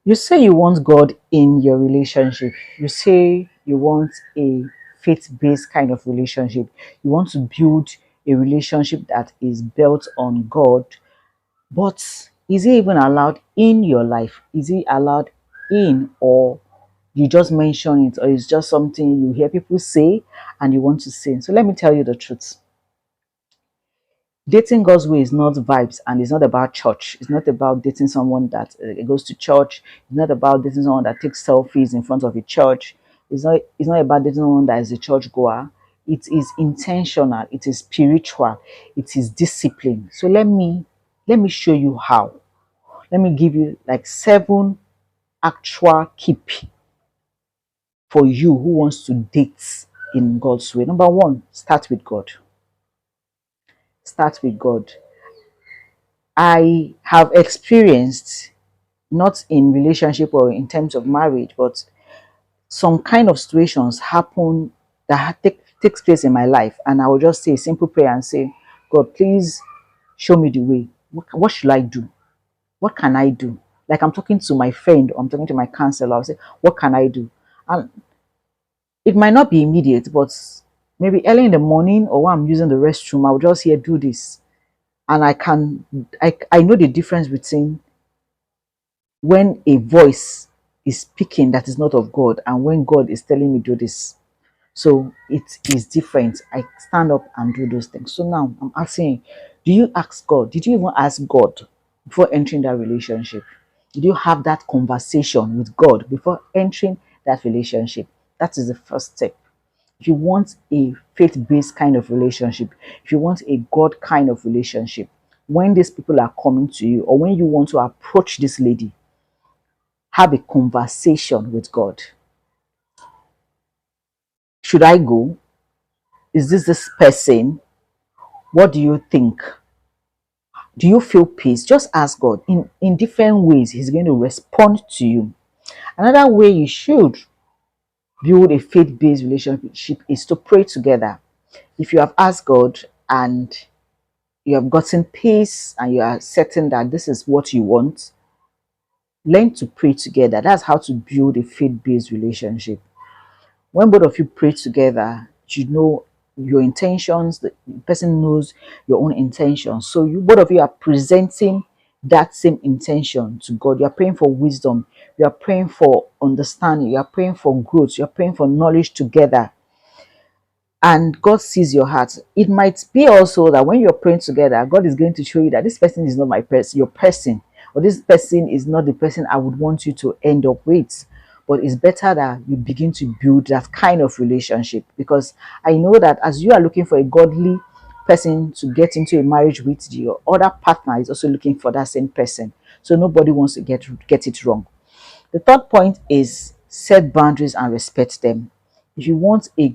You say you want God in your relationship. You say you want a faith based kind of relationship. You want to build a relationship that is built on God. But is it even allowed in your life? Is it allowed in, or you just mention it, or it's just something you hear people say and you want to say? So let me tell you the truth. Dating God's way is not vibes, and it's not about church. It's not about dating someone that goes to church. It's not about dating someone that takes selfies in front of a church. It's not about dating someone that is a church goer. It is intentional, it is spiritual, it is discipline. So let me show you how. Let me give you like 7 actual keep for you who wants to date in God's way. Number 1, start with God. Start with God. I have experienced, not in relationship or in terms of marriage, but some kind of situations happen that takes place in my life, and I will just say a simple prayer and say, God, please show me the way. What should I do? What can I do? Like I'm talking to my friend, or I'm talking to my counselor. I'll say, what can I do? And it might not be immediate, but maybe early in the morning, or when I'm using the restroom, I'll just hear, do this. And I know the difference between when a voice is speaking that is not of God and when God is telling me do this. So it is different. I stand up and do those things. So now I'm asking, do you ask God? Did you even ask God before entering that relationship? Did you have that conversation with God before entering that relationship? That is the first step. If you want a faith-based kind of relationship, if you want a God kind of relationship, when these people are coming to you, or when you want to approach this lady, have a conversation with God. Should I go? Is this person? What do you think? Do you feel peace? Just ask God. In different ways, He's going to respond to you. Another way you should build a faith-based relationship is to pray together. If you have asked God and you have gotten peace and you are certain that this is what you want, learn to pray together. That's how to build a faith-based relationship. When both of you pray together, you know your intentions, the person knows your own intentions. So you both of you are presenting that same intention to God. You are praying for wisdom, you are praying for understanding, you are praying for growth, you are praying for knowledge together. And God sees your heart. It might be also that when you're praying together, God is going to show you that this person is not my person, your person, or this person is not the person I would want you to end up with. But it's better that you begin to build that kind of relationship, because I know that as you are looking for a godly person to get into a marriage with, your other partner is also looking for that same person. So nobody wants to get it wrong. The third point is set boundaries and respect them. If you want a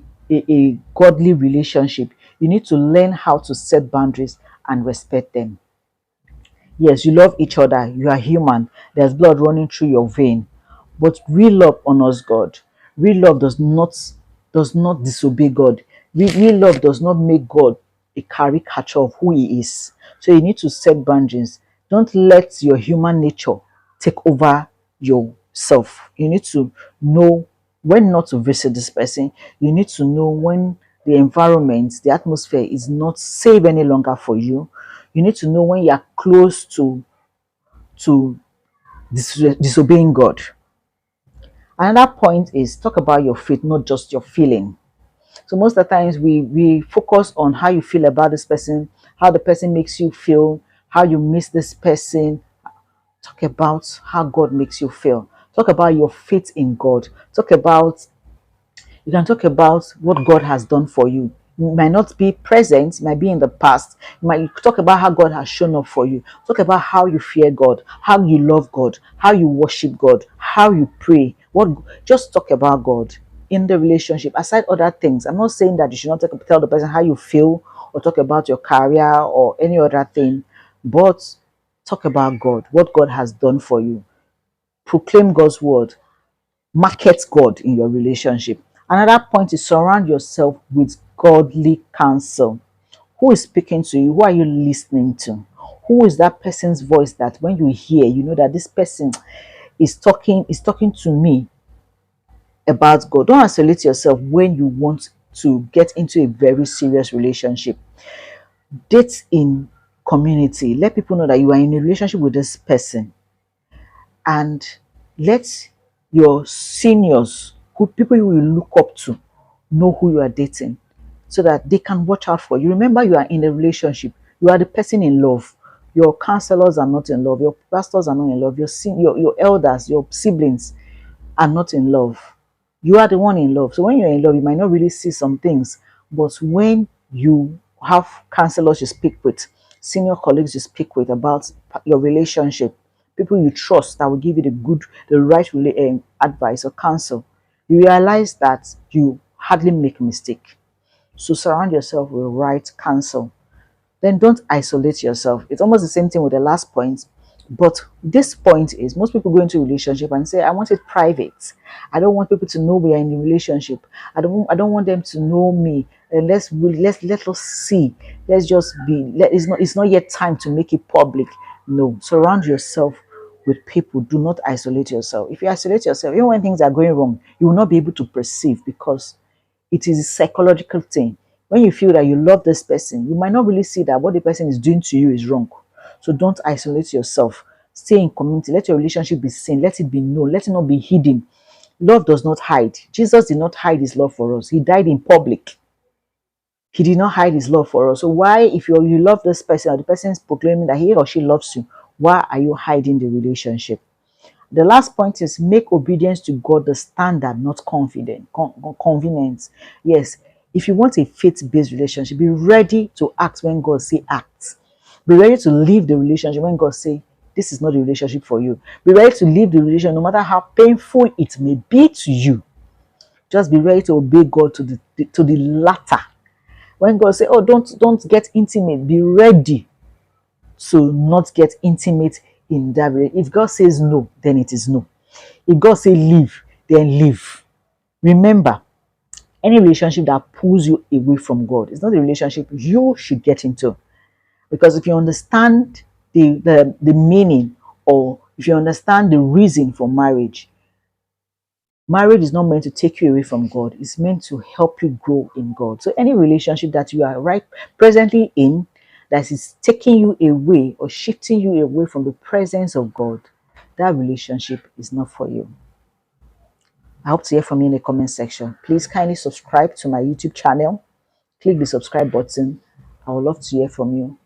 godly relationship, you need to learn how to set boundaries and respect them. Yes, you love each other, you are human, there's blood running through your vein, but real love honors God. Real love does not disobey God. Real love does not make God a caricature of who He is. So you need to set boundaries. Don't let your human nature take over yourself. You need to know when not to visit this person. You need to know when the environment, the atmosphere is not safe any longer for you. You need to know when you are close to disobeying God. Another point is talk about your faith, not just your feeling. So most of the times we focus on how you feel about this person, how the person makes you feel, how you miss this person. Talk about how God makes you feel. Talk about your faith in God. You can talk about what God has done for you. It might not be present, it might be in the past. You might talk about how God has shown up for you. Talk about how you fear God, how you love God, how you worship God, how you pray. Just talk about God in the relationship. Aside other things, I'm not saying that you should not tell the person how you feel or talk about your career or any other thing, but talk about God, what God has done for you. Proclaim God's word. Market God in your relationship. Another point is surround yourself with godly counsel. Who is speaking to you? Who are you listening to? Who is that person's voice that when you hear, you know that this person is talking to me about God. Don't isolate yourself when you want to get into a very serious relationship. Date in community. Let people know that you are in a relationship with this person, and let your seniors, who people you will look up to, know who you are dating, so that they can watch out for you. Remember, you are in a relationship. You are the person in love. Your counselors are not in love. Your pastors are not in love. Your elders, your siblings are not in love. You are the one in love. So when you're in love, you might not really see some things. But when you have counselors you speak with, senior colleagues you speak with about your relationship, people you trust that will give you the right advice or counsel, you realize that you hardly make a mistake. So surround yourself with right counsel. Then don't isolate yourself. It's almost the same thing with the last point. But this point is, most people go into a relationship and say, I want it private. I don't want people to know we are in a relationship. I don't want them to know me. And let us see. Let's just be it's not yet time to make it public. No. Surround yourself with people. Do not isolate yourself. If you isolate yourself, even when things are going wrong, you will not be able to perceive, because it is a psychological thing. When you feel that you love this person, you might not really see that what the person is doing to you is wrong. So don't isolate yourself. Stay in community. Let your relationship be seen. Let it be known. Let it not be hidden. Love does not hide. Jesus did not hide his love for us. He died in public. He did not hide his love for us. So why, if you love this person, or the person is proclaiming that he or she loves you, why are you hiding the relationship? The last point is, make obedience to God the standard, not convenience. Yes, if you want a faith-based relationship, be ready to act when God say act. Be ready to leave the relationship when God say this is not the relationship for you. Be ready to leave the relationship no matter how painful it may be to you. Just be ready to obey God to the latter. When God say, oh, don't get intimate, be ready to not get intimate in that way. If God says no, then it is no. If God say leave, then leave. Remember, any relationship that pulls you away from God is not a relationship you should get into. Because if you understand the meaning, or if you understand the reason for marriage, marriage is not meant to take you away from God. It's meant to help you grow in God. So any relationship that you are right presently in that is taking you away or shifting you away from the presence of God, that relationship is not for you. I hope to hear from you in the comment section. Please kindly subscribe to my YouTube channel. Click the subscribe button. I would love to hear from you.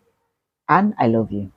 And I love you.